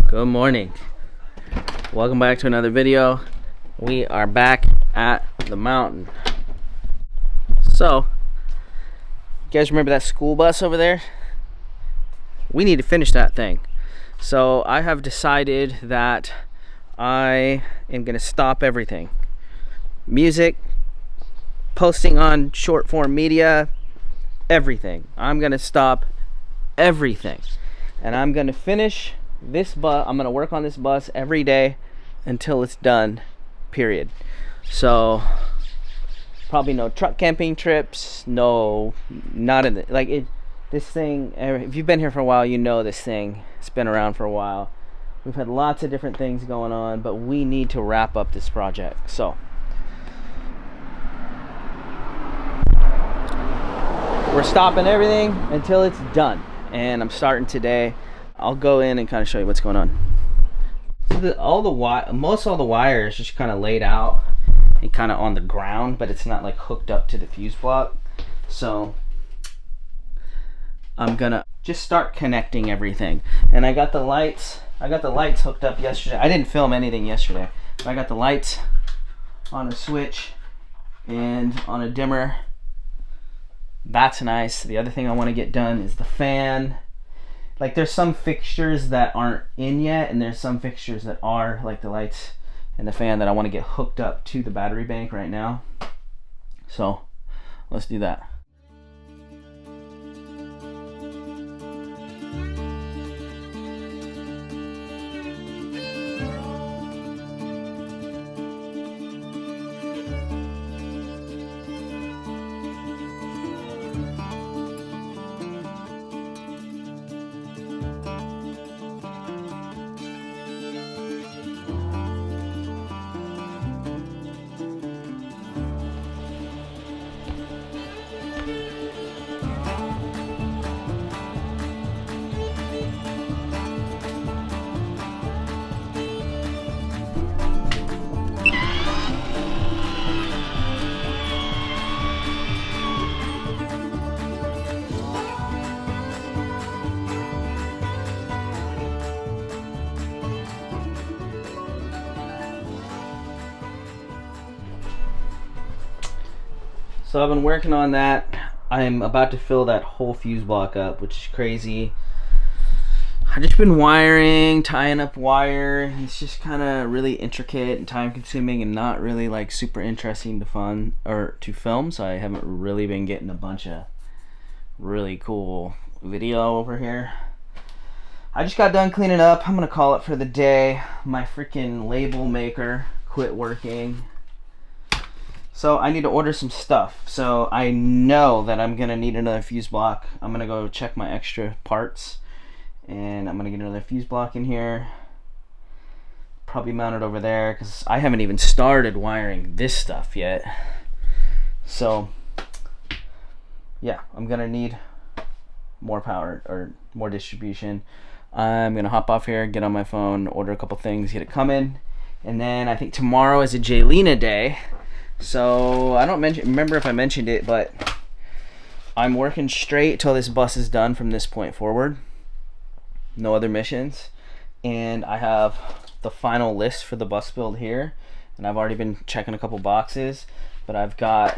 Good morning. Welcome back to another video. We are back at the mountain. So, you guys remember that school bus over there? We need to finish that thing. So I have decided that I am gonna stop everything. Music, posting on short form media, everything. I'm gonna stop everything. And I'm gonna finish this bus. I'm gonna work on this bus every day until it's done, period. So probably no truck camping trips, no, not in the, like it, this thing, if you've been here for a while, you know this thing. It's been around for a while. We've had lots of different things going on, but we need to wrap up this project. So we're stopping everything until it's done, and I'm starting today. I'll go in and kind of show you what's going on. So most all the wire is just kind of laid out and kind of on the ground, but it's not like hooked up to the fuse block. So I'm gonna just start connecting everything. And I got the lights hooked up yesterday. I didn't film anything yesterday, but I got the lights on a switch and on a dimmer. That's nice. The other thing I want to get done is the fan. Like, there's some fixtures that aren't in yet, and there's some fixtures that are, like the lights and the fan, that I want to get hooked up to the battery bank right now. So let's do that. So I've been working on that. I'm about to fill that whole fuse block up, which is crazy. I've just been wiring, tying up wire. It's just kind of really intricate and time consuming and not really like super interesting to film. So I haven't really been getting a bunch of really cool video over here. I just got done cleaning up. I'm gonna call it for the day. My freaking label maker quit working. So I need to order some stuff. So I know that I'm gonna need another fuse block. I'm gonna go check my extra parts, and I'm gonna get another fuse block in here. Probably mount it over there, because I haven't even started wiring this stuff yet. So yeah, I'm gonna need more power or more distribution. I'm gonna hop off here, get on my phone, order a couple things, get it coming. And then I think tomorrow is a Jaylina day. So I don't remember if I mentioned it, but I'm working straight till this bus is done from this point forward. No other missions. And I have the final list for the bus build here, and I've already been checking a couple boxes, but I've got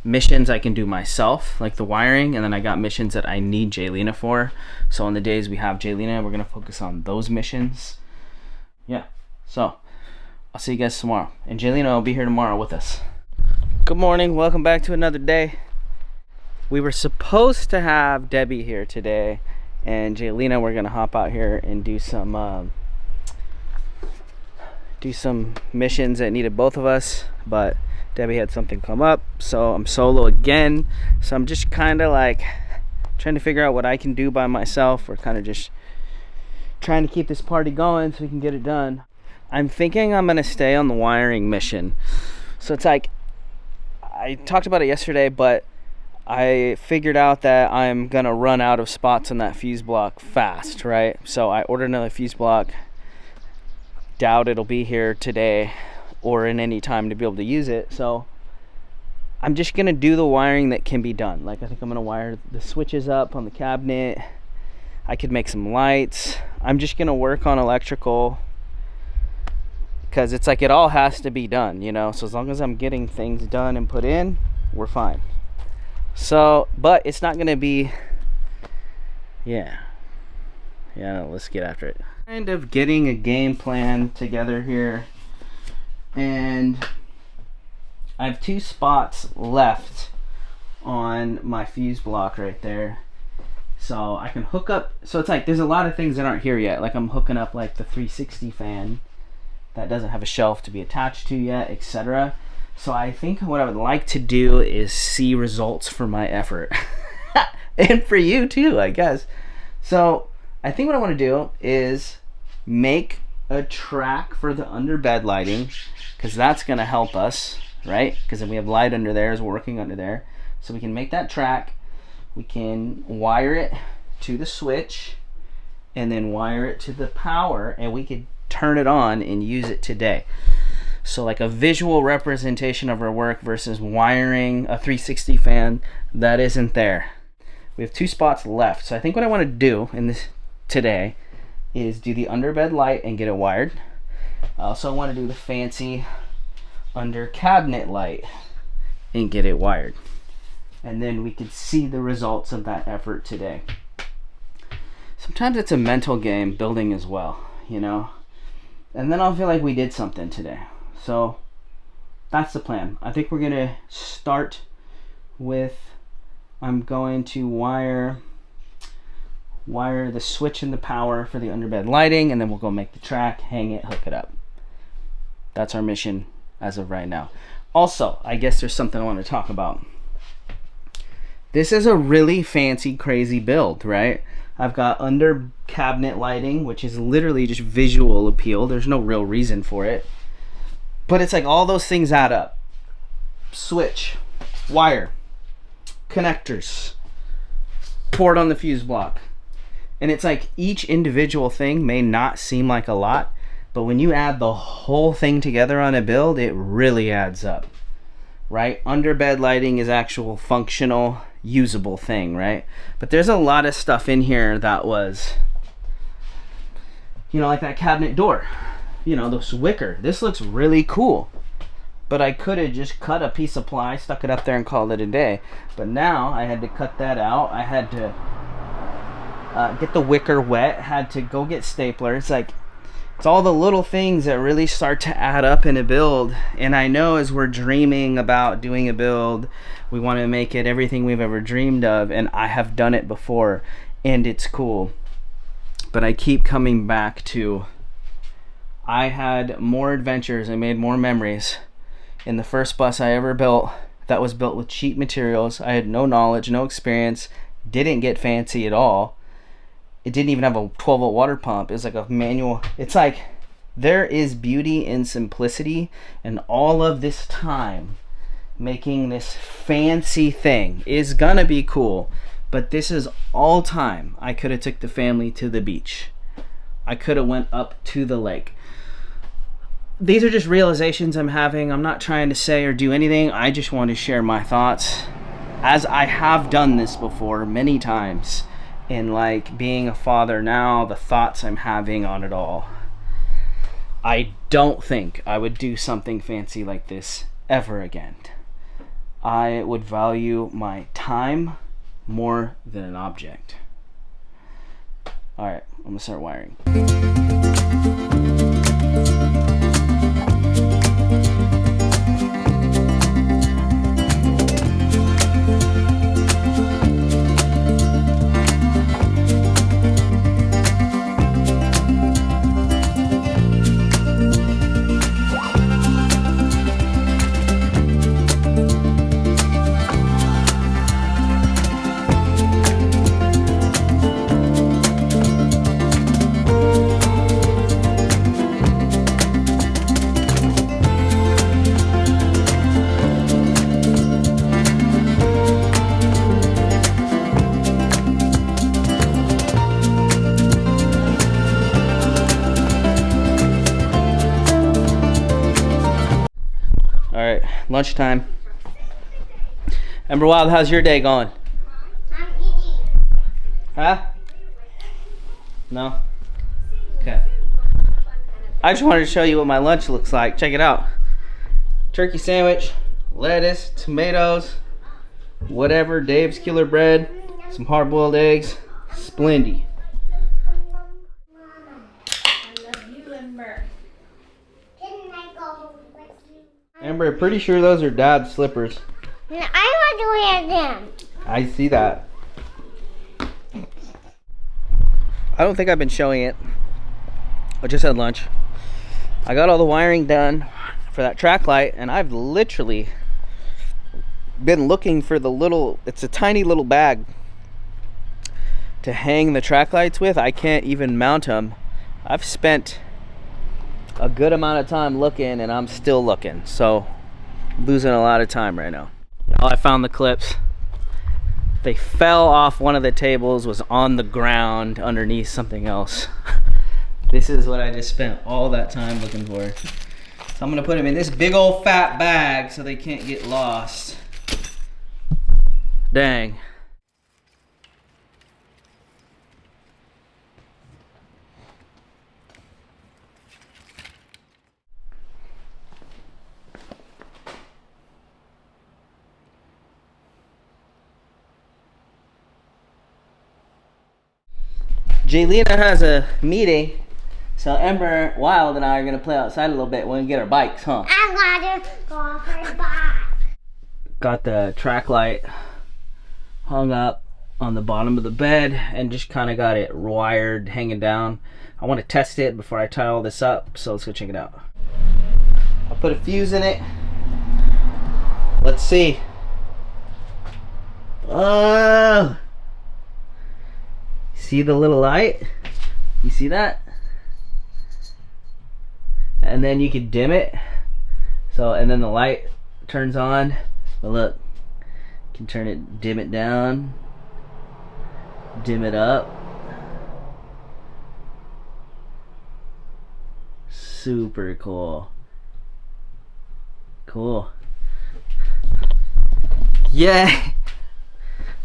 missions I can do myself, like the wiring, and then I got missions that I need Jaylina for. So on the days we have Jaylina, we're gonna focus on those missions. Yeah, so I'll see you guys tomorrow, and Jaylina will be here tomorrow with us. Good morning, welcome back to another day. We were supposed to have Debbie here today, and Jaylina, we're gonna hop out here and do some missions that needed both of us, but Debbie had something come up, so I'm solo again. So I'm just kind of like trying to figure out what I can do by myself. We're kind of just trying to keep this party going so we can get it done. I'm thinking I'm gonna stay on the wiring mission. So it's like, I talked about it yesterday, but I figured out that I'm gonna run out of spots on that fuse block fast, right? So I ordered another fuse block. Doubt it'll be here today or in any time to be able to use it. So I'm just gonna do the wiring that can be done. Like, I think I'm gonna wire the switches up on the cabinet. I could make some lights. I'm just gonna work on electrical because it's like it all has to be done, you know. So as long as I'm getting things done and put in, we're fine. So, but it's not gonna be, yeah, let's get after it. Kind of getting a game plan together here, and I have 2 spots left on my fuse block right there. So I can hook up, so it's like there's a lot of things that aren't here yet. Like I'm hooking up like the 360 fan that doesn't have a shelf to be attached to yet, etc. So I think what I would like to do is see results for my effort. And for you too, I guess. So I think what I want to do is make a track for the underbed lighting, because that's going to help us, right? Because then we have light under there is working under there. So we can make that track. We can wire it to the switch and then wire it to the power, and we could turn it on and use it today. So like a visual representation of our work versus wiring a 360 fan that isn't there. We have 2 spots left. So I think what I want to do in this today is do the underbed light and get it wired. I also want to do the fancy under cabinet light and get it wired. And then we could see the results of that effort today. Sometimes it's a mental game building as well, you know. And then I'll feel like we did something today. So that's the plan. I think we're gonna start with, I'm going to wire the switch and the power for the underbed lighting, and then we'll go make the track, hang it, hook it up. That's our mission as of right now. Also, I guess there's something I want to talk about. This is a really fancy, crazy build, right? I've got under cabinet lighting, which is literally just visual appeal. There's no real reason for it. But it's like all those things add up. Switch, wire, connectors, port on the fuse block. And it's like each individual thing may not seem like a lot, but when you add the whole thing together on a build, it really adds up, right? Underbed lighting is actual functional, usable thing, right? But there's a lot of stuff in here that was, you know, like that cabinet door. You know, this wicker. This looks really cool. But I could have just cut a piece of ply, stuck it up there, and called it a day. But now I had to cut that out. I had to get the wicker wet. Had to go get stapler. It's like, it's all the little things that really start to add up in a build. And I know as we're dreaming about doing a build, we want to make it everything we've ever dreamed of. And I have done it before, and it's cool. But I keep coming back to, I had more adventures and made more memories in the first bus I ever built that was built with cheap materials. I had no knowledge, no experience, didn't get fancy at all. It didn't even have a 12-volt water pump. It was like a manual. It's like there is beauty in simplicity, and all of this time making this fancy thing is gonna be cool. But this is all time I could have took the family to the beach. I could have went up to the lake. These are just realizations I'm having. I'm not trying to say or do anything. I just want to share my thoughts, as I have done this before many times. And like being a father now, the thoughts I'm having on it all. I don't think I would do something fancy like this ever again. I would value my time more than an object. All right, I'm gonna start wiring. Lunchtime. Ember Wild, how's your day going? I'm eating. Huh? No? Okay. I just wanted to show you what my lunch looks like. Check it out. Turkey sandwich, lettuce, tomatoes, whatever, Dave's Killer Bread, some hard-boiled eggs, Splendy. Amber, pretty sure those are Dad's slippers. I want to wear them. I see that. I don't think I've been showing it. I just had lunch. I got all the wiring done for that track light, and I've literally been looking for the little, it's a tiny little bag to hang the track lights with. I can't even mount them. I've spent a good amount of time looking, and I'm still looking, so I'm losing a lot of time right now. I found the clips. They fell off one of the tables, was on the ground underneath something else. This is what I just spent all that time looking for. So I'm gonna put them in this big old fat bag so they can't get lost. Dang. Jaylena has a meeting, so Ember, Wild, and I are gonna play outside a little bit. We're gonna get our bikes, huh? I gotta go for a bike. Got the track light hung up on the bottom of the bed and just kind of got it wired hanging down. I want to test it before I tie all this up, so let's go check it out. I'll put a fuse in it. Let's see. Oh! See the little light? You see that? And then you can dim it. So, and then the light turns on. But look, you can turn it, dim it down, dim it up. Super cool. Cool. Yeah!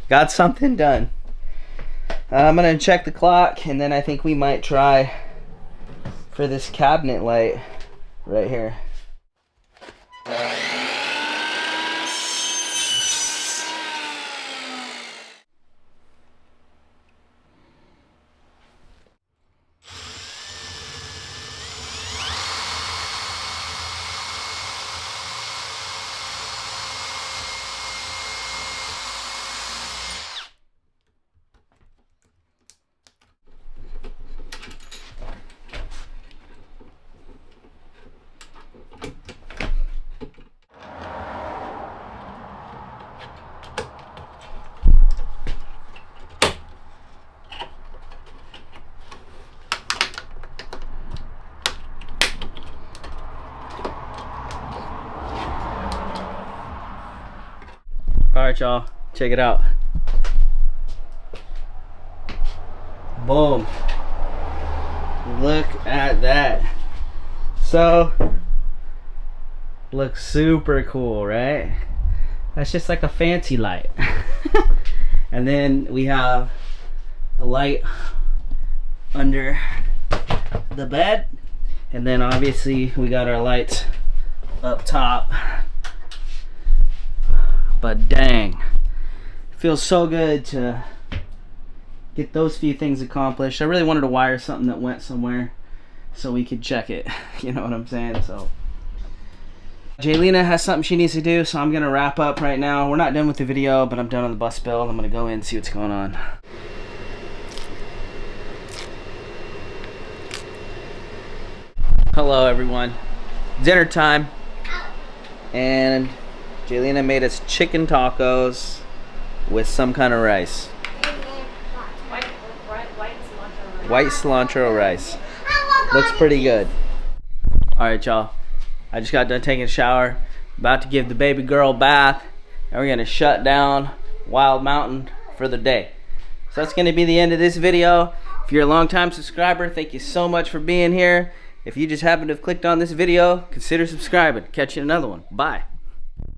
Got something done. I'm gonna check the clock, and then I think we might try for this cabinet light right here. Alright, y'all, check it out. Boom. Look at that. So, looks super cool, right? That's just like a fancy light. And then we have a light under the bed. And then obviously we got our lights up top. But dang, it feels so good to get those few things accomplished. I really wanted to wire something that went somewhere so we could check it. You know what I'm saying? So Jaylena has something she needs to do, so I'm gonna wrap up right now. We're not done with the video, but I'm done on the bus build. I'm gonna go in and see what's going on. Hello everyone. Dinner time. And Jaylena made us chicken tacos with some kind of rice. White cilantro rice. Looks pretty good. Alright, y'all. I just got done taking a shower. About to give the baby girl a bath. And we're going to shut down Wild Mountain for the day. So that's going to be the end of this video. If you're a long-time subscriber, thank you so much for being here. If you just happen to have clicked on this video, consider subscribing. Catch you in another one. Bye.